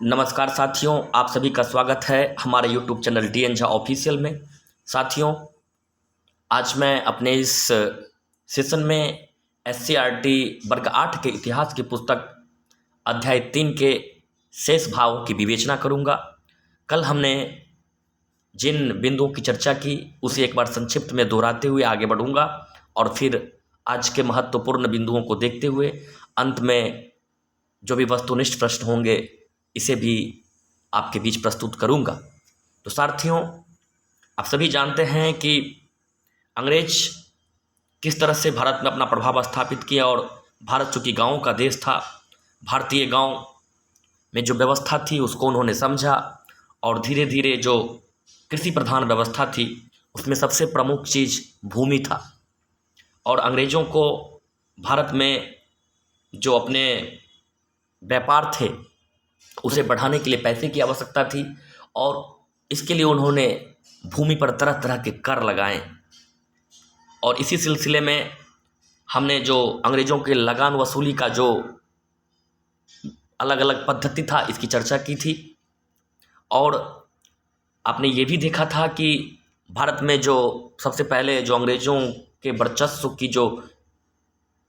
नमस्कार साथियों, आप सभी का स्वागत है हमारे YouTube channel D Jha official में। साथियों, आज मैं अपने इस सेशन में SCERT वर्ग 8 के इतिहास की पुस्तक अध्याय 3 के शेष भावों की विवेचना करूंगा। कल हमने जिन बिंदुओं की चर्चा की उसे एक बार संक्षिप्त में दोहराते हुए आगे बढ़ूंगा और फिर आज के महत्वपूर्ण बिंदुओं को देखते हुए अंत में जो भी वस्तुनिष्ठ प्रश्न होंगे इसे भी आपके बीच प्रस्तुत करूंगा। तो साथियों, आप सभी जानते हैं कि अंग्रेज किस तरह से भारत में अपना प्रभाव स्थापित किया और भारत चूंकि गांवों का देश था, भारतीय गांव में जो व्यवस्था थी उसको उन्होंने समझा और धीरे धीरे जो कृषि प्रधान व्यवस्था थी उसमें सबसे प्रमुख चीज़ भूमि था। और अंग्रेज़ों को भारत में जो अपने व्यापार थे उसे बढ़ाने के लिए पैसे की आवश्यकता थी और इसके लिए उन्होंने भूमि पर तरह तरह के कर लगाए। और इसी सिलसिले में हमने जो अंग्रेज़ों के लगान वसूली का जो अलग अलग पद्धति था इसकी चर्चा की थी। और आपने ये भी देखा था कि भारत में जो सबसे पहले जो अंग्रेज़ों के वर्चस्व की जो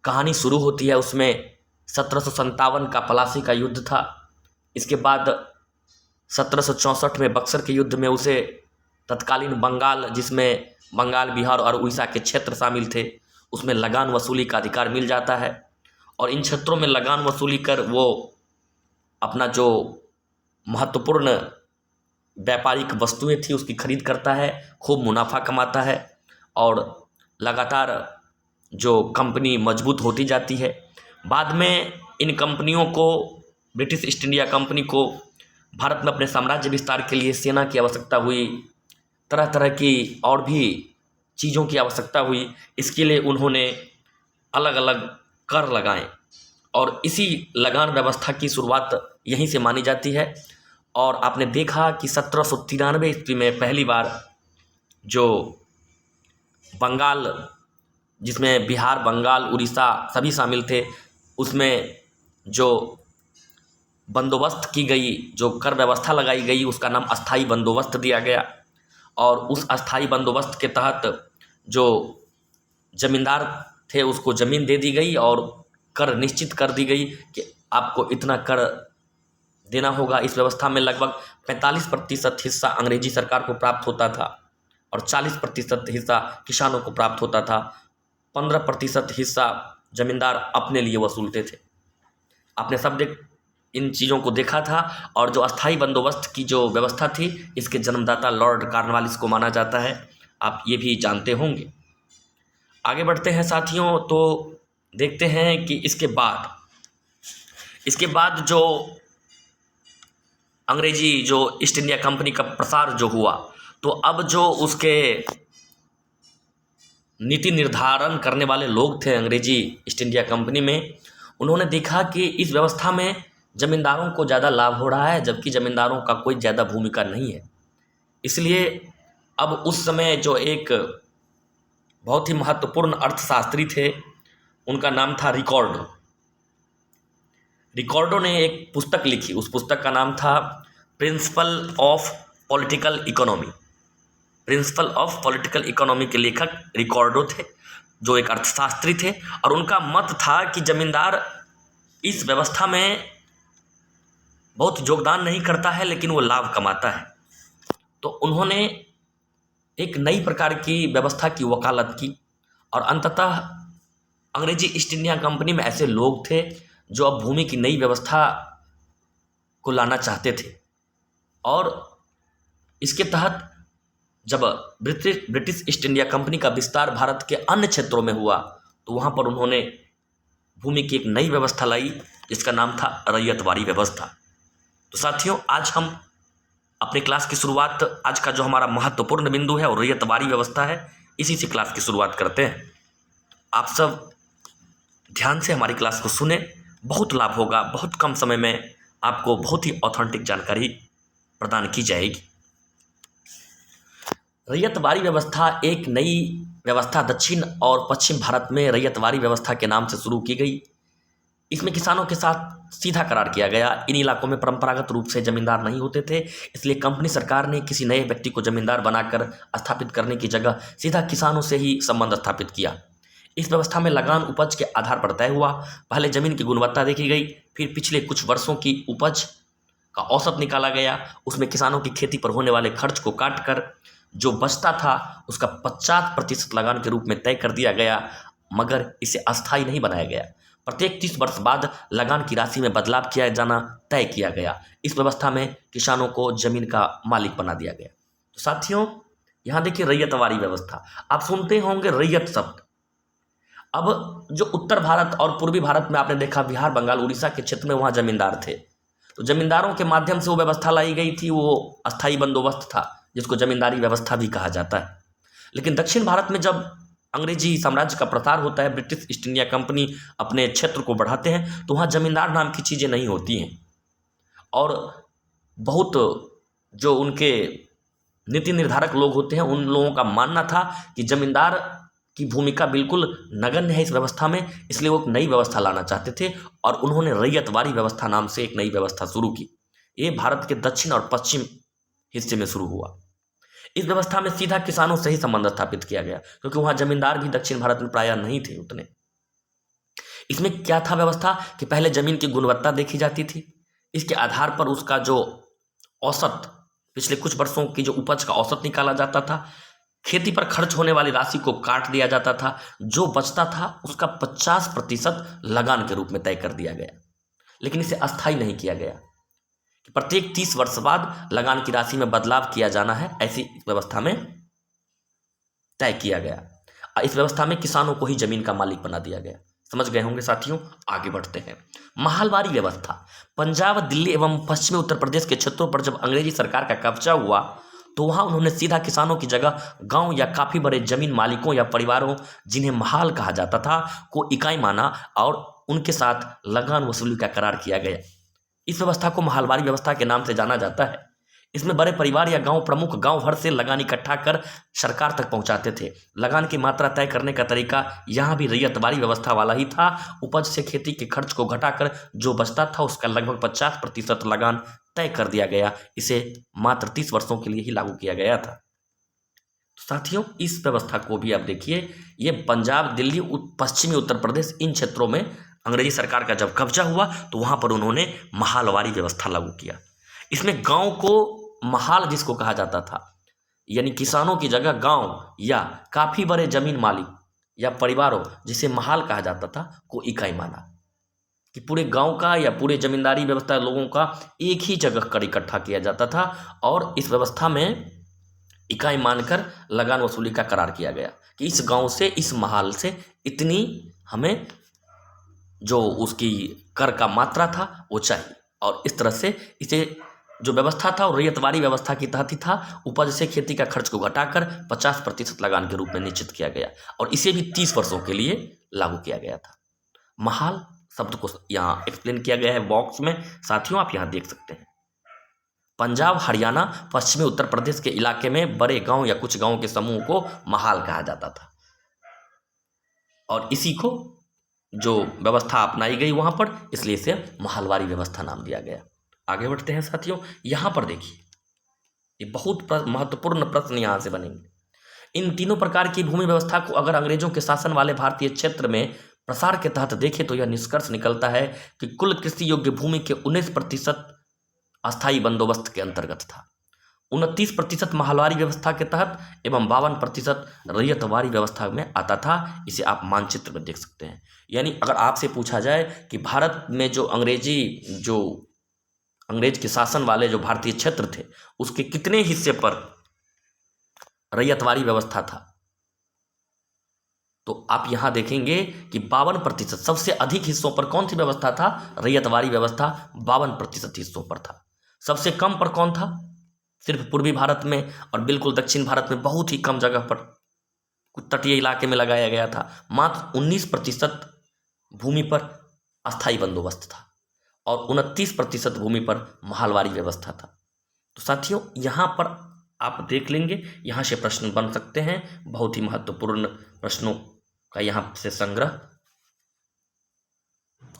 कहानी शुरू होती है उसमें 1757 का प्लासी का युद्ध था। इसके बाद 1764 में बक्सर के युद्ध में उसे तत्कालीन बंगाल, जिसमें बंगाल, बिहार और उड़ीसा के क्षेत्र शामिल थे, उसमें लगान वसूली का अधिकार मिल जाता है। और इन क्षेत्रों में लगान वसूली कर वो अपना जो महत्वपूर्ण व्यापारिक वस्तुएं थी उसकी खरीद करता है, खूब मुनाफा कमाता है और लगातार जो कंपनी मजबूत होती जाती है। बाद में इन कंपनियों को, ब्रिटिश ईस्ट इंडिया कंपनी को भारत में अपने साम्राज्य विस्तार के लिए सेना की आवश्यकता हुई, तरह तरह की और भी चीज़ों की आवश्यकता हुई। इसके लिए उन्होंने अलग अलग कर लगाए और इसी लगान व्यवस्था की शुरुआत यहीं से मानी जाती है। और आपने देखा कि 1793 ईस्वी में पहली बार जो बंगाल, जिसमें बिहार, बंगाल, उड़ीसा सभी शामिल थे, उसमें जो बंदोबस्त की गई, जो कर व्यवस्था लगाई गई, उसका नाम अस्थाई बंदोबस्त दिया गया। और उस अस्थाई बंदोबस्त के तहत जो जमींदार थे उसको ज़मीन दे दी गई और कर निश्चित कर दी गई कि आपको इतना कर देना होगा। इस व्यवस्था में लगभग 45% हिस्सा अंग्रेजी सरकार को प्राप्त होता था और 40% हिस्सा किसानों को प्राप्त होता था। 15% हिस्सा जमींदार अपने लिए वसूलते थे। आपने सब इन चीज़ों को देखा था। और जो अस्थाई बंदोबस्त की जो व्यवस्था थी इसके जन्मदाता लॉर्ड कॉर्नवालिस को माना जाता है, आप ये भी जानते होंगे। आगे बढ़ते हैं साथियों, तो देखते हैं कि इसके बाद जो अंग्रेजी जो ईस्ट इंडिया कंपनी का प्रसार जो हुआ, तो अब जो उसके नीति निर्धारण करने वाले लोग थे अंग्रेजी ईस्ट इंडिया कंपनी में, उन्होंने देखा कि इस व्यवस्था में ज़मींदारों को ज़्यादा लाभ हो रहा है जबकि ज़मींदारों का कोई ज़्यादा भूमिका नहीं है। इसलिए अब उस समय जो एक बहुत ही महत्वपूर्ण अर्थशास्त्री थे, उनका नाम था रिकॉर्डो। रिकॉर्डो ने एक पुस्तक लिखी, उस पुस्तक का नाम था principle of political economy. Principle of political economy के लेखक रिकॉर्डो थे, जो एक अर्थशास्त्री थे। और उनका मत था कि जमींदार इस व्यवस्था में बहुत योगदान नहीं करता है लेकिन वो लाभ कमाता है। तो उन्होंने एक नई प्रकार की व्यवस्था की वकालत की और अंततः अंग्रेजी ईस्ट इंडिया कंपनी में ऐसे लोग थे जो अब भूमि की नई व्यवस्था को लाना चाहते थे। और इसके तहत जब ब्रिटिश ईस्ट इंडिया कंपनी का विस्तार भारत के अन्य क्षेत्रों में हुआ तो वहाँ पर उन्होंने भूमि की एक नई व्यवस्था लाई जिसका नाम था रैयतवारी व्यवस्था। तो साथियों, आज हम अपने क्लास की शुरुआत, आज का जो हमारा महत्वपूर्ण बिंदु है वो रैयतवारी व्यवस्था है, इसी से क्लास की शुरुआत करते हैं। आप सब ध्यान से हमारी क्लास को सुने, बहुत लाभ होगा। बहुत कम समय में आपको बहुत ही ऑथेंटिक जानकारी प्रदान की जाएगी। रैयतवारी व्यवस्था एक नई व्यवस्था दक्षिण और पश्चिम भारत में रैयतवारी व्यवस्था के नाम से शुरू की गई। इसमें किसानों के साथ सीधा करार किया गया। इन इलाकों में परंपरागत रूप से जमींदार नहीं होते थे, इसलिए कंपनी सरकार ने किसी नए व्यक्ति को जमींदार बनाकर स्थापित करने की जगह सीधा किसानों से ही संबंध स्थापित किया। इस व्यवस्था में लगान उपज के आधार पर तय हुआ। पहले जमीन की गुणवत्ता देखी गई, फिर पिछले कुछ वर्षों की उपज का औसत निकाला गया। उसमें किसानों की खेती पर होने वाले खर्च को काटकर जो बचता था उसका 50% लगान के रूप में तय कर दिया गया, मगर इसे अस्थायी नहीं बनाया गया। प्रत्येक 30 वर्ष बाद लगान की राशि में बदलाव किया जाना तय किया गया। इस व्यवस्था में किसानों को जमीन का मालिक बना दिया गया। तो साथियों, यहाँ देखिए रैयतवारी व्यवस्था, आप सुनते होंगे रैयत शब्द। अब जो उत्तर भारत और पूर्वी भारत में आपने देखा, बिहार, बंगाल, उड़ीसा के क्षेत्र में वहाँ जमींदार थे, तो जमींदारों के माध्यम से वो व्यवस्था लाई गई थी, वो अस्थायी बंदोबस्त था जिसको जमींदारी व्यवस्था भी कहा जाता है। लेकिन दक्षिण भारत में जब अंग्रेजी साम्राज्य का प्रसार होता है, ब्रिटिश ईस्ट इंडिया कंपनी अपने क्षेत्र को बढ़ाते हैं, तो वहाँ जमींदार नाम की चीज़ें नहीं होती हैं। और बहुत जो उनके नीति निर्धारक लोग होते हैं, उन लोगों का मानना था कि जमींदार की भूमिका बिल्कुल नगण्य है इस व्यवस्था में, इसलिए वो एक नई व्यवस्था लाना चाहते थे और उन्होंने रैयतवारी व्यवस्था नाम से एक नई व्यवस्था शुरू की। ये भारत के दक्षिण और पश्चिम हिस्से में शुरू हुआ। इस व्यवस्था में सीधा किसानों से ही संबंध स्थापित किया गया, क्योंकि वहाँ जमींदार भी दक्षिण भारत में प्रायः नहीं थे उतने। इसमें क्या था व्यवस्था कि पहले जमीन की गुणवत्ता देखी जाती थी, इसके आधार पर उसका जो औसत, पिछले कुछ वर्षों की जो उपज का औसत निकाला जाता था। खेती पर खर्च होने वाली राशि को काट दिया जाता था, जो बचता था उसका 50% लगान के रूप में तय कर दिया गया। लेकिन इसे अस्थायी नहीं किया गया कि प्रत्येक 30 वर्ष बाद लगान की राशि में बदलाव किया जाना है, ऐसी व्यवस्था में तय किया गया। इस व्यवस्था में किसानों को ही जमीन का मालिक बना दिया गया। समझ गए होंगे साथियों, आगे बढ़ते हैं। महलवारी व्यवस्था। पंजाब, दिल्ली एवं पश्चिमी उत्तर प्रदेश के क्षेत्रों पर जब अंग्रेजी सरकार का कब्जा हुआ, तो वहाँ उन्होंने सीधा किसानों की जगह गांव या काफ़ी बड़े जमीन मालिकों या परिवारों, जिन्हें महाल कहा जाता था, को इकाई माना और उनके साथ लगान वसूली का करार किया गया। इस व्यवस्था को महलवारी व्यवस्था के नाम से जाना जाता है। इसमें बड़े परिवार या गांव प्रमुख गांव भर से लगान इकट्ठा कर सरकार तक पहुंचाते थे। लगान की मात्रा तय करने का तरीका यहाँ भी रैयतवारी व्यवस्था वाला ही था। उपज से खेती के खर्च को घटाकर जो बचता था उसका लगभग 50% लगान तय कर दिया गया। इसे मात्र 30 वर्षों के लिए ही लागू किया गया था। तो साथियों, इस व्यवस्था को भी आप देखिए, ये पंजाब, दिल्ली, पश्चिमी उत्तर प्रदेश, इन क्षेत्रों में अंग्रेजी सरकार का जब कब्जा हुआ तो वहाँ पर उन्होंने महलवारी व्यवस्था लागू किया। इसमें गांव को महाल जिसको कहा जाता था, यानी किसानों की जगह गांव या काफ़ी बड़े जमीन मालिक या परिवारों, जिसे महाल कहा जाता था, को इकाई माना कि पूरे गांव का या पूरे जमींदारी व्यवस्था लोगों का एक ही जगह कर इकट्ठा किया जाता था और इस व्यवस्था में इकाई मानकर लगान वसूली का करार किया गया कि इस गांव से, इस महाल से इतनी हमें जो उसकी कर का मात्रा था वो चाहिए। और इस तरह से इसे जो व्यवस्था था और रैयतवारी व्यवस्था के तहत ही था। उपज से खेती का खर्च को घटाकर 50% लगान के रूप में निश्चित किया गया और इसे भी 30 वर्षों के लिए लागू किया गया था। महाल शब्द को यहाँ एक्सप्लेन किया गया है बॉक्स में, साथियों आप यहाँ देख सकते हैं। पंजाब, हरियाणा, पश्चिमी उत्तर प्रदेश के इलाके में बड़े गांव या कुछ गांवों के समूह को महाल कहा जाता था और इसी को जो व्यवस्था अपनाई गई वहाँ पर, इसलिए इसे महलवारी व्यवस्था नाम दिया गया। आगे बढ़ते हैं साथियों, यहाँ पर देखिए, ये बहुत महत्वपूर्ण प्रश्न यहाँ से बनेंगे। इन तीनों प्रकार की भूमि व्यवस्था को अगर अंग्रेजों के शासन वाले भारतीय क्षेत्र में प्रसार के तहत देखें तो यह निष्कर्ष निकलता है कि कुल कृषि योग्य भूमि के 19% अस्थायी बंदोबस्त के अंतर्गत था, 29% महलवारी व्यवस्था के तहत एवं 52% रैयतवारी व्यवस्था में आता था। इसे आप मानचित्र में देख सकते हैं। यानी अगर आपसे पूछा जाए कि भारत में जो अंग्रेज के शासन वाले जो भारतीय क्षेत्र थे, उसके कितने हिस्से पर रैयतवारी व्यवस्था था, तो आप यहां देखेंगे कि 52%, सबसे अधिक हिस्सों पर कौन सी व्यवस्था था? रैयतवारी व्यवस्था 52% हिस्सों पर था। सबसे कम पर कौन था? सिर्फ पूर्वी भारत में और बिल्कुल दक्षिण भारत में बहुत ही कम जगह पर, कुछ तटीय इलाके में लगाया गया था। मात्र 19% भूमि पर अस्थायी बंदोबस्त था और 29% भूमि पर महलवारी व्यवस्था था। तो साथियों, यहाँ पर आप देख लेंगे, यहाँ से प्रश्न बन सकते हैं, बहुत ही महत्वपूर्ण प्रश्नों का यहाँ से संग्रह।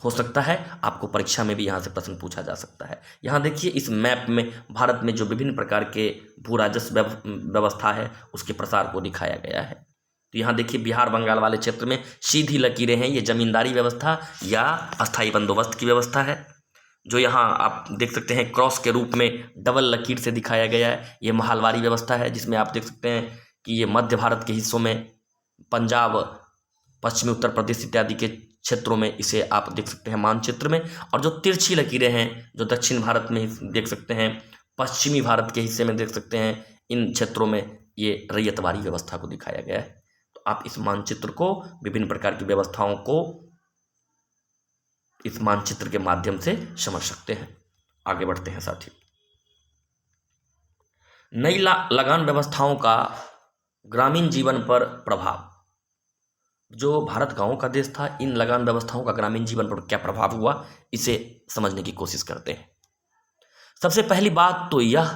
हो सकता है आपको परीक्षा में भी यहाँ से प्रश्न पूछा जा सकता है। यहाँ देखिए इस मैप में भारत में जो विभिन्न प्रकार के भू राजस्व व्यवस्था है उसके प्रसार को दिखाया गया है। तो यहाँ देखिए बिहार बंगाल वाले क्षेत्र में सीधी लकीरें हैं, ये जमींदारी व्यवस्था या अस्थाई बंदोबस्त की व्यवस्था है। जो यहाँ आप देख सकते हैं क्रॉस के रूप में डबल लकीर से दिखाया गया है, ये महलवारी व्यवस्था है, जिसमें आप देख सकते हैं कि ये मध्य भारत के हिस्सों में पंजाब, पश्चिमी उत्तर प्रदेश इत्यादि के क्षेत्रों में इसे आप देख सकते हैं मानचित्र में। और जो तिरछी लकीरें हैं जो दक्षिण भारत में देख सकते हैं, पश्चिमी भारत के हिस्से में देख सकते हैं, इन क्षेत्रों में ये रैयतवाड़ी व्यवस्था को दिखाया गया है। तो आप इस मानचित्र को, विभिन्न प्रकार की व्यवस्थाओं को इस मानचित्र के माध्यम से समझ सकते हैं। आगे बढ़ते हैं साथी। नई लगान व्यवस्थाओं का ग्रामीण जीवन पर प्रभाव। जो भारत गांवों का देश था, इन लगान व्यवस्थाओं का ग्रामीण जीवन पर क्या प्रभाव हुआ, इसे समझने की कोशिश करते हैं। सबसे पहली बात तो यह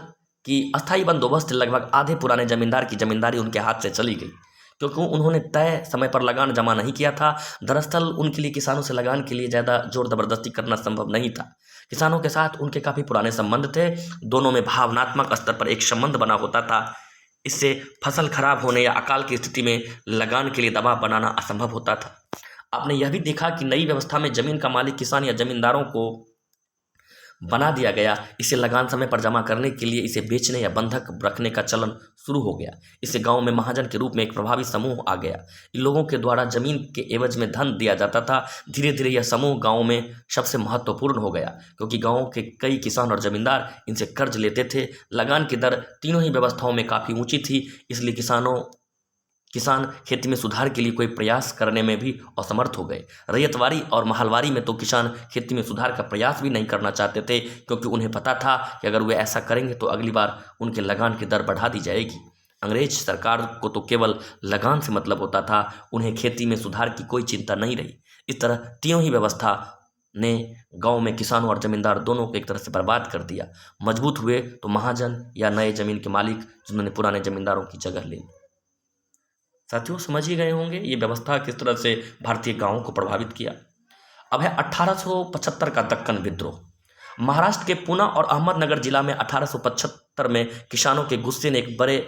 कि अस्थाई बंदोबस्त लगभग आधे पुराने जमींदार की जमींदारी उनके हाथ से चली गई, क्योंकि उन्होंने तय समय पर लगान जमा नहीं किया था। दरअसल उनके लिए किसानों से लगान के लिए ज़्यादा जोर जबरदस्ती करना संभव नहीं था। किसानों के साथ उनके काफ़ी पुराने संबंध थे, दोनों में भावनात्मक स्तर पर एक संबंध बना होता था। इससे फसल खराब होने या अकाल की स्थिति में लगान के लिए दबाव बनाना असंभव होता था। आपने यह भी देखा कि नई व्यवस्था में जमीन का मालिक किसान या जमींदारों को बना दिया गया। इसे लगान समय पर जमा करने के लिए इसे बेचने या बंधक रखने का चलन शुरू हो गया। इससे गांव में महाजन के रूप में एक प्रभावी समूह आ गया। इन लोगों के द्वारा जमीन के एवज में धन दिया जाता था। धीरे धीरे यह समूह गांव में सबसे महत्वपूर्ण हो गया, क्योंकि गांव के कई किसान और जमींदार इनसे कर्ज लेते थे। लगान की दर तीनों ही व्यवस्थाओं में काफ़ी ऊँची थी, इसलिए किसान खेती में सुधार के लिए कोई प्रयास करने में भी असमर्थ हो गए। रैयतवाड़ी और महलवारी में तो किसान खेती में सुधार का प्रयास भी नहीं करना चाहते थे, क्योंकि उन्हें पता था कि अगर वे ऐसा करेंगे तो अगली बार उनके लगान की दर बढ़ा दी जाएगी। अंग्रेज सरकार को तो केवल लगान से मतलब होता था, उन्हें खेती में सुधार की कोई चिंता नहीं रही। इस तरह तीनों ही व्यवस्था ने गांव में किसानों और जमींदार दोनों को एक तरह से बर्बाद कर दिया। मजबूत हुए तो महाजन या नए जमीन के मालिक, जिन्होंने पुराने जमींदारों की जगह ले ली। साथियों समझ ही गए होंगे ये व्यवस्था किस तरह से भारतीय गांवों को प्रभावित किया। अब है 1875 का दक्कन विद्रोह। महाराष्ट्र के पूना और अहमदनगर जिला में 1875 में किसानों के गुस्से ने एक बड़े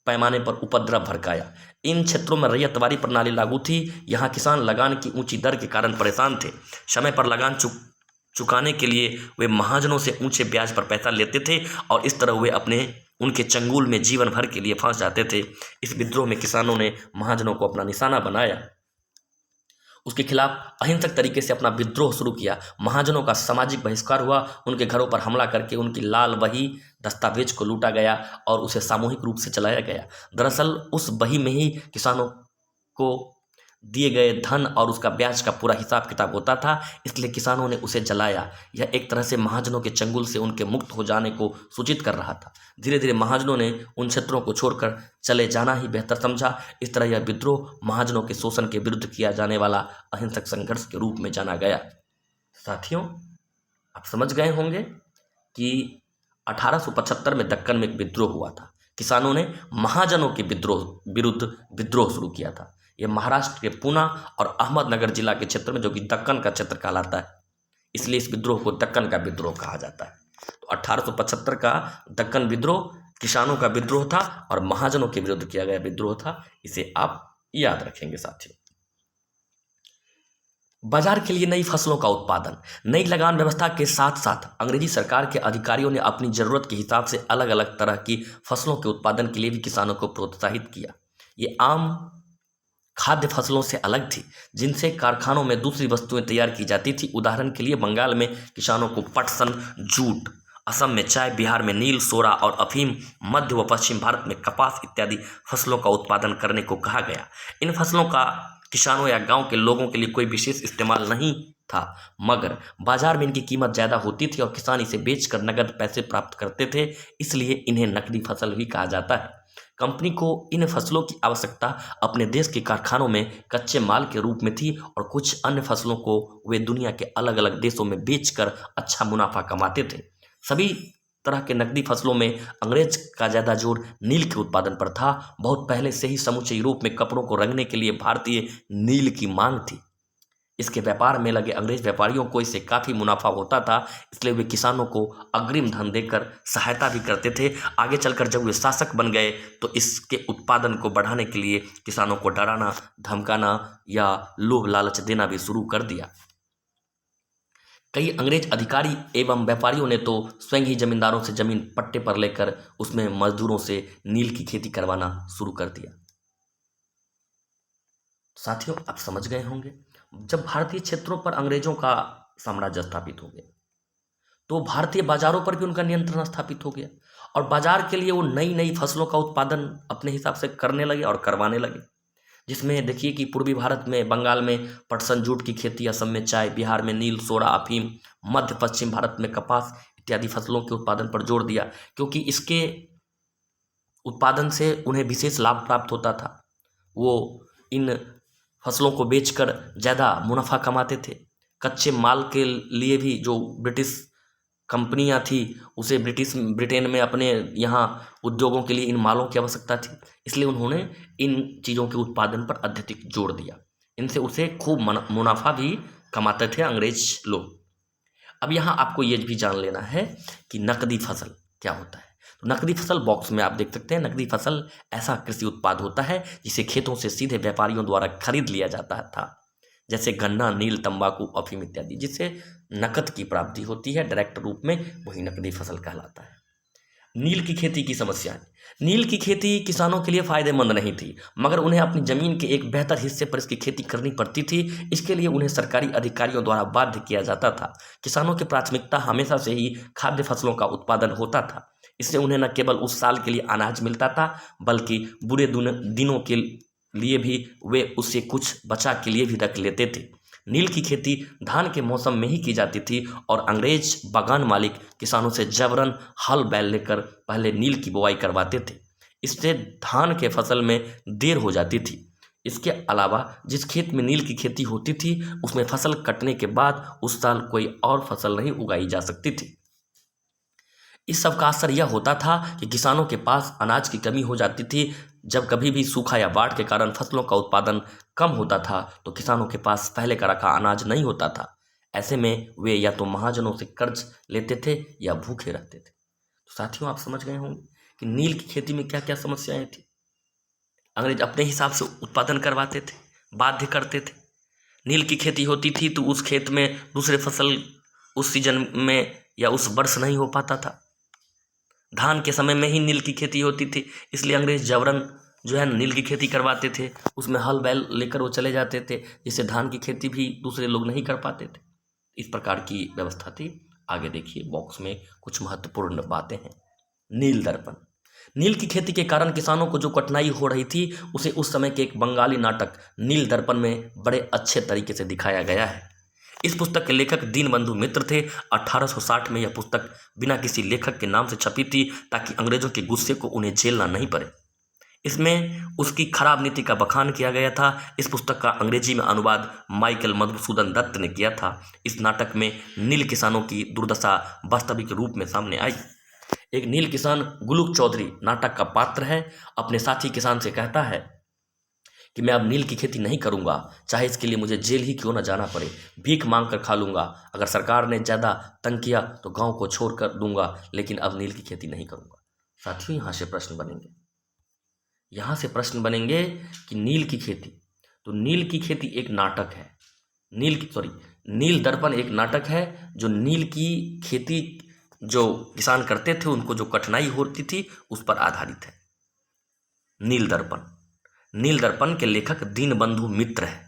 पैमाने पर उपद्रव भड़काया। इन क्षेत्रों में रैयतवाड़ी प्रणाली लागू थी। यहाँ किसान लगान की ऊंची दर के कारण परेशान थे। समय पर लगान चुकाने के लिए वे महाजनों से ऊंचे ब्याज पर पैसा लेते थे और इस तरह वे उनके चंगुल में जीवन भर के लिए फंस जाते थे। इस विद्रोह में किसानों ने महाजनों को अपना निशाना बनाया, उसके खिलाफ अहिंसक तरीके से अपना विद्रोह शुरू किया। महाजनों का सामाजिक बहिष्कार हुआ, उनके घरों पर हमला करके उनकी लाल बही दस्तावेज को लूटा गया और उसे सामूहिक रूप से चलाया गया। दरअसल उस बही में ही किसानों को दिए गए धन और उसका ब्याज का पूरा हिसाब किताब होता था, इसलिए किसानों ने उसे जलाया। यह एक तरह से महाजनों के चंगुल से उनके मुक्त हो जाने को सूचित कर रहा था। धीरे धीरे महाजनों ने उन क्षेत्रों को छोड़कर चले जाना ही बेहतर समझा। इस तरह यह विद्रोह महाजनों के शोषण के विरुद्ध किया जाने वाला अहिंसक संघर्ष के रूप में जाना गया। साथियों आप समझ गए होंगे कि 1875 में दक्कन में एक विद्रोह हुआ था। किसानों ने महाजनों के विरुद्ध विद्रोह शुरू किया था। यह महाराष्ट्र के पूना और अहमदनगर जिला के क्षेत्र में, जो कि दक्कन का क्षेत्र कहलाता है, इसलिए इस विद्रोह को दक्कन का विद्रोह कहा जाता है। तो 1875 का दक्कन विद्रोह किसानों का विद्रोह था और महाजनों के विरुद्ध किया गया विद्रोह था। इसे आप याद रखेंगे साथियों। बाजार के लिए नई फसलों का उत्पादन। नई लगान व्यवस्था के साथ साथ अंग्रेजी सरकार के अधिकारियों ने अपनी ज़रूरत के हिसाब से अलग अलग तरह की फसलों के उत्पादन के लिए भी किसानों को प्रोत्साहित किया। ये आम खाद्य फसलों से अलग थी, जिनसे कारखानों में दूसरी वस्तुएं तैयार की जाती थी। उदाहरण के लिए बंगाल में किसानों को पटसन, जूट, असम में चाय, बिहार में नील, सोरा और अफीम, मध्य व पश्चिम भारत में कपास इत्यादि फसलों का उत्पादन करने को कहा गया। इन फसलों का किसानों या गांव के लोगों के लिए कोई विशेष इस्तेमाल नहीं था, मगर बाजार में इनकी कीमत ज़्यादा होती थी और किसान इसे बेचकर नगद पैसे प्राप्त करते थे, इसलिए इन्हें नकदी फसल भी कहा जाता है। कंपनी को इन फसलों की आवश्यकता अपने देश के कारखानों में कच्चे माल के रूप में थी और कुछ अन्य फसलों को वे दुनिया के अलग अलग देशों में बेचकर अच्छा मुनाफा कमाते थे। सभी तरह के नकदी फसलों में अंग्रेज का ज़्यादा जोर नील के उत्पादन पर था। बहुत पहले से ही समूचे यूरोप में कपड़ों को रंगने के लिए भारतीय नील की मांग थी। इसके व्यापार में लगे अंग्रेज व्यापारियों को इससे काफ़ी मुनाफा होता था, इसलिए वे किसानों को अग्रिम धन देकर सहायता भी करते थे। आगे चलकर जब वे शासक बन गए तो इसके उत्पादन को बढ़ाने के लिए किसानों को डराना, धमकाना या लोभ लालच देना भी शुरू कर दिया। कई अंग्रेज अधिकारी एवं व्यापारियों ने तो स्वयं ही जमींदारों से जमीन पट्टे पर लेकर उसमें मजदूरों से नील की खेती करवाना शुरू कर दिया। साथियों, आप समझ गए होंगे, जब भारतीय क्षेत्रों पर अंग्रेजों का साम्राज्य स्थापित हो गया तो भारतीय बाजारों पर भी उनका नियंत्रण स्थापित हो गया और बाजार के लिए वो नई नई फसलों का उत्पादन अपने हिसाब से करने लगे और करवाने लगे, जिसमें देखिए कि पूर्वी भारत में, बंगाल में पटसन जूट की खेती, असम में चाय, बिहार में नील, सोडा, अफीम, मध्य पश्चिम भारत में कपास इत्यादि फसलों के उत्पादन पर जोर दिया, क्योंकि इसके उत्पादन से उन्हें विशेष लाभ प्राप्त होता था। वो इन फसलों को बेचकर ज़्यादा मुनाफा कमाते थे। कच्चे माल के लिए भी जो ब्रिटिश कंपनियां थी उसे ब्रिटेन में अपने यहाँ उद्योगों के लिए इन मालों की आवश्यकता थी, इसलिए उन्होंने इन चीज़ों के उत्पादन पर अत्यधिक जोर दिया। इनसे उसे खूब मुनाफा भी कमाते थे अंग्रेज लोग। अब यहाँ आपको ये भी जान लेना है कि नकदी फसल क्या होता है। तो नकदी फसल बॉक्स में आप देख सकते हैं, नकदी फसल ऐसा कृषि उत्पाद होता है जिसे खेतों से सीधे व्यापारियों द्वारा खरीद लिया जाता था, जैसे गन्ना, नील, तंबाकू, अफीम इत्यादि, जिससे नकद की प्राप्ति होती है डायरेक्ट रूप में, वही नकदी फसल कहलाता है। नील की खेती की समस्याएं। नील की खेती किसानों के लिए फायदेमंद नहीं थी, मगर उन्हें अपनी जमीन के एक बेहतर हिस्से पर इसकी खेती करनी पड़ती थी। इसके लिए उन्हें सरकारी अधिकारियों द्वारा बाध्य किया जाता था। किसानों की प्राथमिकता हमेशा से ही खाद्य फसलों का उत्पादन होता था, इसलिए उन्हें न केवल उस साल के लिए अनाज मिलता था, बल्कि बुरे दिनों के लिए भी वे उससे कुछ बचा के लिए भी रख लेते थे। नील की खेती धान के मौसम में ही की जाती थी और अंग्रेज बागान मालिक किसानों से जबरन हल बैल लेकर पहले नील की बुआई करवाते थे। इससे धान के फसल में देर हो जाती थी। इसके अलावा जिस खेत में नील की खेती होती थी उसमें फसल कटने के बाद उस साल कोई और फसल नहीं उगाई जा सकती थी। इस सब का असर यह होता था कि किसानों के पास अनाज की कमी हो जाती थी। जब कभी भी सूखा या बाढ़ के कारण फसलों का उत्पादन कम होता था तो किसानों के पास पहले का रखा अनाज नहीं होता था। ऐसे में वे या तो महाजनों से कर्ज लेते थे या भूखे रहते थे। तो साथियों, आप समझ गए होंगे कि नील की खेती में क्या क्या समस्याएं थी। अंग्रेज अपने हिसाब से उत्पादन करवाते थे, बाध्य करते थे। नील की खेती होती थी तो उस खेत में दूसरे फसल उस सीजन में या उस वर्ष नहीं हो पाता था। धान के समय में ही नील की खेती होती थी, इसलिए अंग्रेज जबरन जो है नील की खेती करवाते थे। उसमें हल बैल लेकर वो चले जाते थे, जिससे धान की खेती भी दूसरे लोग नहीं कर पाते थे। इस प्रकार की व्यवस्था थी। आगे देखिए, बॉक्स में कुछ महत्वपूर्ण बातें हैं। नील दर्पण। नील की खेती के कारण किसानों को जो कठिनाई हो रही थी उसे उस समय के एक बंगाली नाटक नील दर्पण में बड़े अच्छे तरीके से दिखाया गया है। इस पुस्तक के लेखक दीनबंधु मित्र थे। 1860 में यह पुस्तक बिना किसी लेखक के नाम से छपी थी ताकि अंग्रेजों के गुस्से को उन्हें झेलना नहीं पड़े। इसमें उसकी खराब नीति का बखान किया गया था। इस पुस्तक का अंग्रेजी में अनुवाद माइकल मधुसूदन दत्त ने किया था। इस नाटक में नील किसानों की दुर्दशा वास्तविक रूप में सामने आई। एक नील किसान गुलूक चौधरी नाटक का पात्र है। अपने साथी किसान से कहता है कि मैं अब नील की खेती नहीं करूंगा, चाहे इसके लिए मुझे जेल ही क्यों न जाना पड़े। भीख मांग कर खा लूंगा। अगर सरकार ने ज़्यादा तंग किया तो गांव को छोड़ कर दूंगा, लेकिन अब नील की खेती नहीं करूंगा। साथियों, यहाँ से प्रश्न बनेंगे कि नील की खेती, तो नील की खेती एक नाटक है। नील दर्पण एक नाटक है जो नील की खेती जो किसान करते थे उनको जो कठिनाई होती थी उस पर आधारित है। नील दर्पण के लेखक दीनबंधु मित्र है,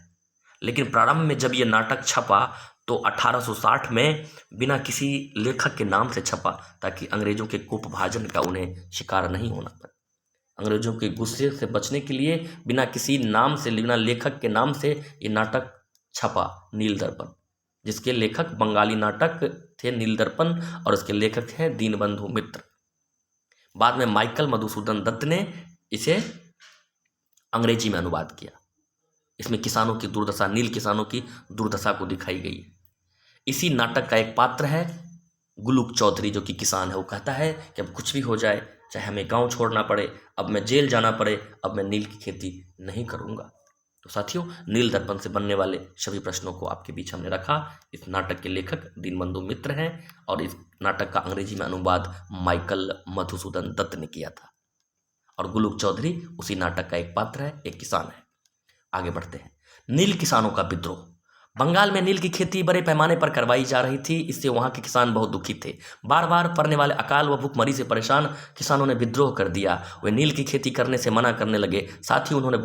लेकिन प्रारंभ में जब ये नाटक छपा तो 1860 में बिना किसी लेखक के नाम से छपा ताकि अंग्रेजों के कुपभाजन का उन्हें शिकार नहीं होना पड़े। अंग्रेजों के गुस्से से बचने के लिए बिना किसी नाम से, बिना लेखक के नाम से ये नाटक छपा, नील दर्पण, जिसके लेखक बंगाली नाटक थे नील दर्पण और उसके लेखक हैं दीनबंधु मित्र। बाद में माइकल मधुसूदन दत्त ने इसे अंग्रेजी में अनुवाद किया। इसमें किसानों की दुर्दशा, नील किसानों की दुर्दशा को दिखाई गई है। इसी नाटक का एक पात्र है गुलूक चौधरी, जो कि किसान है। वो कहता है कि अब कुछ भी हो जाए, चाहे हमें गांव छोड़ना पड़े, अब मैं जेल जाना पड़े, अब मैं नील की खेती नहीं करूंगा। तो साथियों, नील दर्पण से बनने वाले सभी प्रश्नों को आपके बीच हमने रखा। इस नाटक के लेखक दीनबंधु मित्र हैं और इस नाटक का अंग्रेजी में अनुवाद माइकल मधुसूदन दत्त ने किया था और गुलूक चौधरी उसी नाटक का एक पात्र है, एक किसान है। आगे बढ़ते हैं। नील किसानों का विद्रोह। बंगाल में नील की खेती बड़े पैमाने पर करवाई जा रही थी। इससे वहां के किसान बहुत दुखी थे। बार बार पड़ने वाले अकाल व भूखमरी से परेशान किसानों ने विद्रोह कर दिया। वे नील की खेती करने से मना करने लगे। साथ ही उन्होंने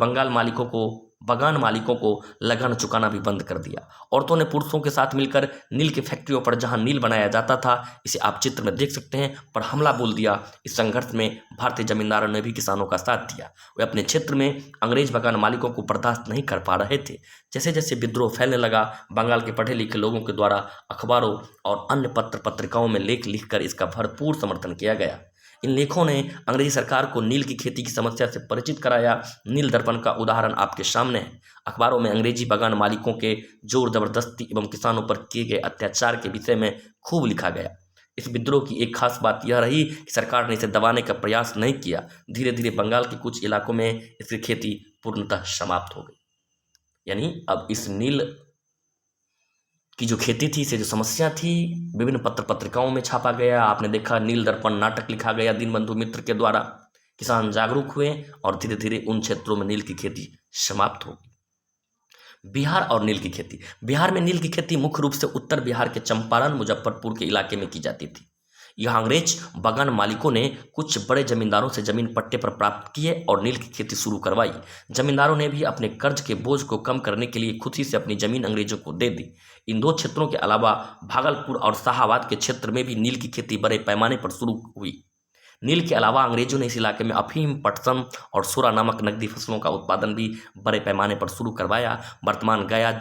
बगान मालिकों को लगन चुकाना भी बंद कर दिया। औरतों ने पुरुषों के साथ मिलकर नील की फैक्ट्रियों पर जहां नील बनाया जाता था, इसे आप चित्र में देख सकते हैं, पर हमला बोल दिया। इस संघर्ष में भारतीय जमींदारों ने भी किसानों का साथ दिया। वे अपने क्षेत्र में अंग्रेज बगान मालिकों को बर्दाश्त नहीं कर पा रहे थे। जैसे जैसे विद्रोह फैलने लगा, बंगाल के पढ़े लिखे लोगों के द्वारा अखबारों और अन्य पत्रिकाओं में लेख लिखकर इसका भरपूर समर्थन किया गया। इन लेखों ने अंग्रेजी सरकार को नील की खेती की समस्या से परिचित कराया। नील दर्पण का उदाहरण आपके सामने है। अखबारों में अंग्रेजी बगान मालिकों के जोर जबरदस्ती एवं किसानों पर किए गए अत्याचार के विषय में खूब लिखा गया। इस विद्रोह की एक खास बात यह रही कि सरकार ने इसे दबाने का प्रयास नहीं किया। धीरे धीरे बंगाल के कुछ इलाकों में इसकी खेती पूर्णतः समाप्त हो गई। यानी अब इस नील की जो खेती थी, इसे जो समस्या थी, विभिन्न पत्रिकाओं में छापा गया। आपने देखा नील दर्पण नाटक लिखा गया दीनबंधु मित्र के द्वारा। किसान जागरूक हुए और धीरे धीरे उन क्षेत्रों में नील की खेती समाप्त हो गई। बिहार और नील की खेती। बिहार में नील की खेती मुख्य रूप से उत्तर बिहार के चंपारण, मुजफ्फरपुर के इलाके में की जाती थी। यह अंग्रेज बगान मालिकों ने कुछ बड़े जमींदारों से जमीन पट्टे पर प्राप्त किए और नील की खेती शुरू करवाई। जमींदारों ने भी अपने कर्ज के बोझ को कम करने के लिए खुद ही से अपनी जमीन अंग्रेजों को दे दी। इन दो क्षेत्रों के अलावा भागलपुर और शाहाबाद के क्षेत्र में भी नील की खेती बड़े पैमाने पर शुरू हुई। नील के अलावा अंग्रेजों ने इस इलाके में अफीम, पटसन और सोरा नामक नकदी फसलों का उत्पादन भी बड़े पैमाने पर शुरू करवाया। वर्तमान गया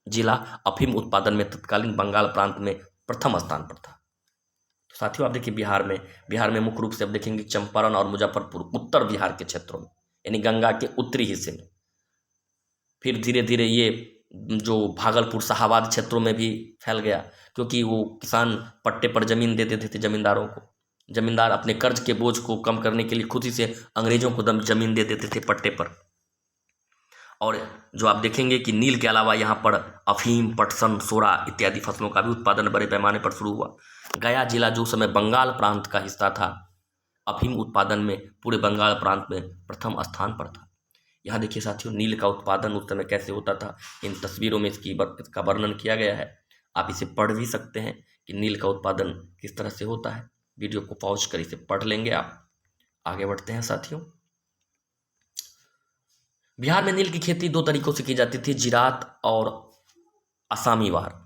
जिला अफीम उत्पादन में तत्कालीन बंगाल प्रांत में प्रथम स्थान पर था। तो साथियों, आप देखिए बिहार में मुख्य रूप से आप देखेंगे चंपारण और मुजफ्फरपुर उत्तर बिहार के क्षेत्रों में, यानी गंगा के उत्तरी हिस्से में। फिर धीरे धीरे ये जो भागलपुर शाहाबाद क्षेत्रों में भी फैल गया, क्योंकि वो किसान पट्टे पर जमीन दे देते थे जमींदारों को। जमींदार अपने कर्ज के बोझ को कम करने के लिए खुद ही से अंग्रेजों को जमीन दे देते थे पट्टे पर। और जो आप देखेंगे कि नील के अलावा यहाँ पर अफीम, पटसन, सोरा इत्यादि फसलों का भी उत्पादन बड़े पैमाने पर शुरू हुआ। गया जिला जो समय बंगाल प्रांत का हिस्सा था, अफीम उत्पादन में पूरे बंगाल प्रांत में प्रथम स्थान पर था। यहाँ देखिए साथियों, नील का उत्पादन उस समय कैसे होता था, इन तस्वीरों में इसका वर्णन किया गया है। आप इसे पढ़ भी सकते हैं कि नील का उत्पादन किस तरह से होता है। वीडियो को पॉज कर इसे पढ़ लेंगे आप। आगे बढ़ते हैं साथियों। बिहार में नील की खेती दो तरीकों से की जाती थी, जिरात और असामी वार।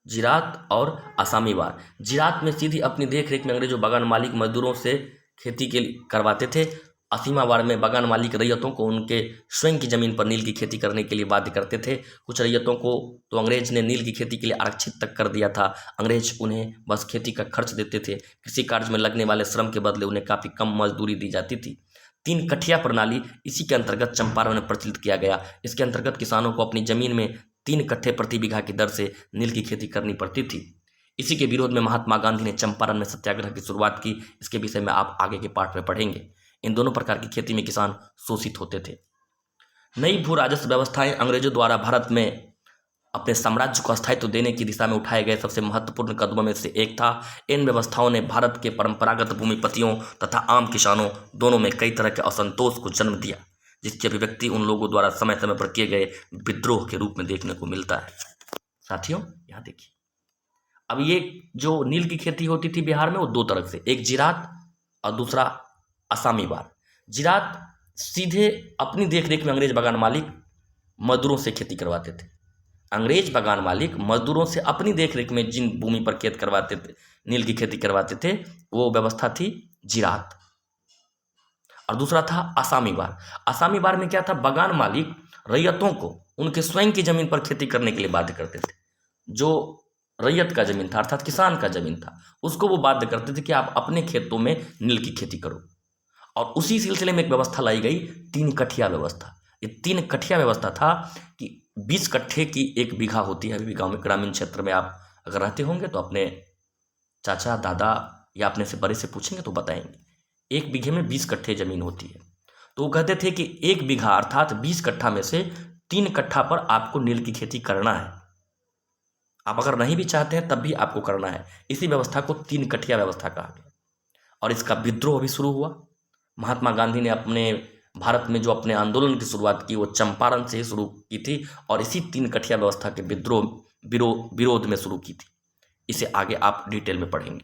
जिरात और असामी वार। जिरात में सीधी अपनी देख रेख में अंग्रेजों बगान मालिक मजदूरों से खेती के लिए करवाते थे। असीमा वार में बगान मालिक रैयतों को उनके स्वयं की जमीन पर नील की खेती करने के लिए बाध्य करते थे। कुछ रैयतों को तो अंग्रेज ने नील की खेती के लिए आरक्षित तक कर दिया था। अंग्रेज उन्हें बस खेती का खर्च देते थे। कृषि कार्य में लगने वाले श्रम के बदले उन्हें काफ़ी कम मजदूरी दी जाती थी। 3 कठिया प्रणाली इसी के अंतर्गत चंपारण में प्रचलित किया गया। इसके अंतर्गत किसानों को अपनी जमीन में 3 कट्ठे प्रति बीघा की दर से नील की खेती करनी पड़ती थी। इसी के विरोध में महात्मा गांधी ने चंपारण में सत्याग्रह की शुरुआत की। इसके विषय में आप आगे के पाठ में पढ़ेंगे। इन दोनों प्रकार की खेती में किसान शोषित होते थे। नई भू राजस्व व्यवस्थाएं अंग्रेजों द्वारा भारत में अपने साम्राज्य को स्थायित्व देने की दिशा में उठाए गए सबसे महत्वपूर्ण कदमों में से एक था। इन व्यवस्थाओं ने भारत के परंपरागत भूमिपतियों तथा आम किसानों दोनों में कई तरह के असंतोष को जन्म दिया, जिसकी अभिव्यक्ति उन लोगों द्वारा समय समय पर किए गए विद्रोह के रूप में देखने को मिलता है। साथियों, यहाँ देखिए, अब ये जो नील की खेती होती थी बिहार में, वो 2 तरह से, एक जिरात और दूसरा असामी वार। जिरात सीधे अपनी देख रेख में अंग्रेज बगान मालिक मजदूरों से खेती करवाते थे। अंग्रेज बगान मालिक मजदूरों से अपनी देख रेख में जिन भूमि पर खेत करवाते थे, नील की खेती करवाते थे, वो व्यवस्था थी जिरात। और दूसरा था असामी वार। असामी वार में क्या था, बगान मालिक रैयतों को उनके स्वयं की जमीन पर खेती करने के लिए बाध्य करते थे। जो रैयत का जमीन था, अर्थात किसान का जमीन था, उसको वो बाध्य करते थे कि आप अपने खेतों में नील की खेती करो। और उसी सिलसिले में एक व्यवस्था लाई गई, 3 कठिया व्यवस्था। ये 3 कठिया व्यवस्था था कि 20 कट्ठे की 1 बीघा होती है। अभी भी गाँव में, ग्रामीण क्षेत्र में आप अगर रहते होंगे तो अपने चाचा, दादा या अपने से बड़े से पूछेंगे तो बताएंगे, 1 बीघे में 20 कट्ठे जमीन होती है। तो वो कहते थे कि 1 बीघा अर्थात 20 कट्ठा में से 3 कट्ठा पर आपको नील की खेती करना है। आप अगर नहीं भी चाहते हैं तब भी आपको करना है। इसी व्यवस्था को 3 कठिया व्यवस्था कहा गया और इसका विद्रोह भी शुरू हुआ। महात्मा गांधी ने अपने भारत में जो अपने आंदोलन की शुरुआत की वो चंपारण से ही शुरू की थी और इसी 3 कठिया व्यवस्था के विरोध में शुरू की थी। इसे आगे आप डिटेल में पढ़ेंगे।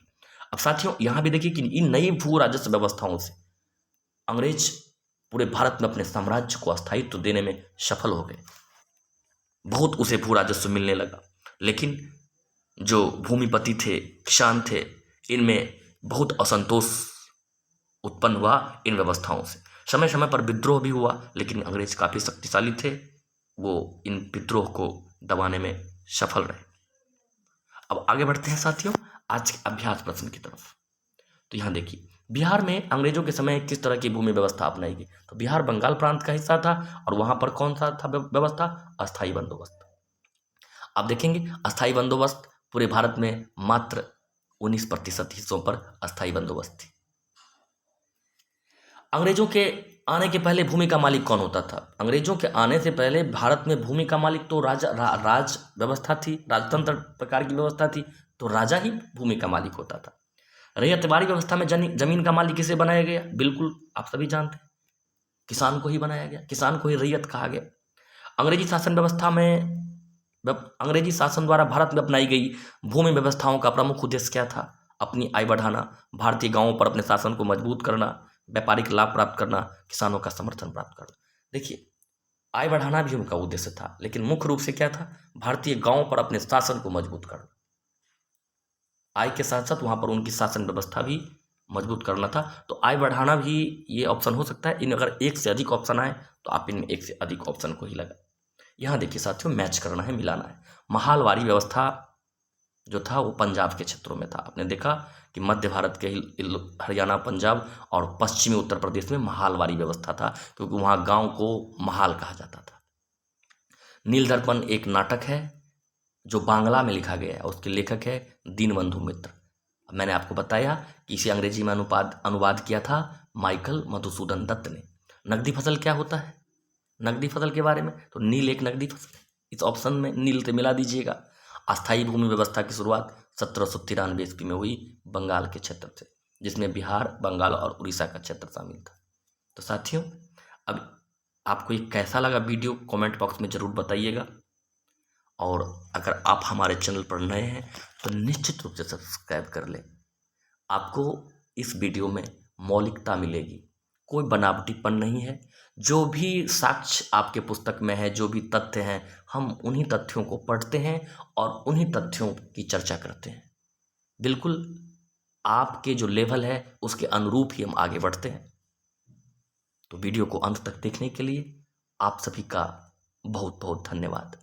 अब साथियों यहाँ भी देखिए कि इन नई भू राजस्व व्यवस्थाओं से अंग्रेज पूरे भारत में अपने साम्राज्य को स्थायित्व देने में सफल हो गए। बहुत उसे भू राजस्व मिलने लगा, लेकिन जो भूमिपति थे, किसान थे, इनमें बहुत असंतोष उत्पन्न हुआ इन व्यवस्थाओं से। समय समय पर विद्रोह भी हुआ, लेकिन अंग्रेज काफ़ी शक्तिशाली थे, वो इन विद्रोह को दबाने में सफल रहे। अब आगे बढ़ते हैं साथियों आज के अभ्यास प्रश्न की तरफ। तो यहाँ देखिए, बिहार में अंग्रेजों के समय किस तरह की भूमि व्यवस्था अपनाई गई? तो बिहार बंगाल प्रांत का हिस्सा था और वहाँ पर कौन सा था व्यवस्था? अस्थाई बंदोबस्त। आप देखेंगे अस्थाई बंदोबस्त पूरे भारत में मात्र 19% हिस्सों पर अस्थाई बंदोबस्त थी। अंग्रेजों के आने के पहले भूमि का मालिक कौन होता था? अंग्रेजों के आने से पहले भारत में भूमि का मालिक तो राज व्यवस्था थी, राजतंत्र प्रकार की व्यवस्था थी, तो राजा ही भूमि का मालिक होता था। रैयतवाड़ी व्यवस्था में जमीन का मालिक किसे बनाया गया? बिल्कुल आप सभी जानते हैं, किसान को ही बनाया गया, किसान को ही रैयत कहा गया। अंग्रेजी शासन व्यवस्था में अंग्रेजी शासन द्वारा भारत में अपनाई गई भूमि व्यवस्थाओं का प्रमुख उद्देश्य क्या था? अपनी आय बढ़ाना, भारतीय गांवों पर अपने शासन को मजबूत करना, व्यापारिक लाभ प्राप्त करना, किसानों का समर्थन प्राप्त करना। देखिए, आय बढ़ाना भी उनका उद्देश्य था, लेकिन मुख्य रूप से क्या था? भारतीय गांवों पर अपने शासन को मजबूत करना। आय के साथ साथ वहाँ पर उनकी शासन व्यवस्था भी मजबूत करना था। तो आय बढ़ाना भी ये ऑप्शन हो सकता है। इन अगर एक से अधिक ऑप्शन आए तो आप इनमें एक से अधिक ऑप्शन को ही लगा। यहाँ देखिए साथियों, मैच करना है, मिलाना है। महालवाड़ी व्यवस्था जो था वो पंजाब के क्षेत्रों में था। आपने देखा कि मध्य भारत के हरियाणा, पंजाब और पश्चिमी उत्तर प्रदेश में महालवाड़ी व्यवस्था था, क्योंकि वहाँ गांव को महाल कहा जाता था। नील दर्पण एक नाटक है जो बांग्ला में लिखा गया है, उसके लेखक है दीनबंधु मित्र। मैंने आपको बताया कि इसे अंग्रेजी में अनुवाद किया था माइकल मधुसूदन दत्त ने। नकदी फसल क्या होता है? नकदी फसल के बारे में, तो नील एक नकदी फसल, इस ऑप्शन में नील से मिला दीजिएगा। अस्थायी भूमि व्यवस्था की शुरुआत 1793 ईस्वी में हुई बंगाल के क्षेत्र से, जिसमें बिहार, बंगाल और उड़ीसा का क्षेत्र शामिल था। तो साथियों, अब आपको ये कैसा लगा वीडियो कमेंट बॉक्स में ज़रूर बताइएगा, और अगर आप हमारे चैनल पर नए हैं तो निश्चित रूप से सब्सक्राइब कर लें। आपको इस वीडियो में मौलिकता मिलेगी, कोई बनावटीपन नहीं है। जो भी साक्ष्य आपके पुस्तक में है, जो भी तथ्य हैं, हम उन्हीं तथ्यों को पढ़ते हैं और उन्हीं तथ्यों की चर्चा करते हैं। बिल्कुल आपके जो लेवल है उसके अनुरूप ही हम आगे बढ़ते हैं। तो वीडियो को अंत तक देखने के लिए आप सभी का बहुत बहुत धन्यवाद।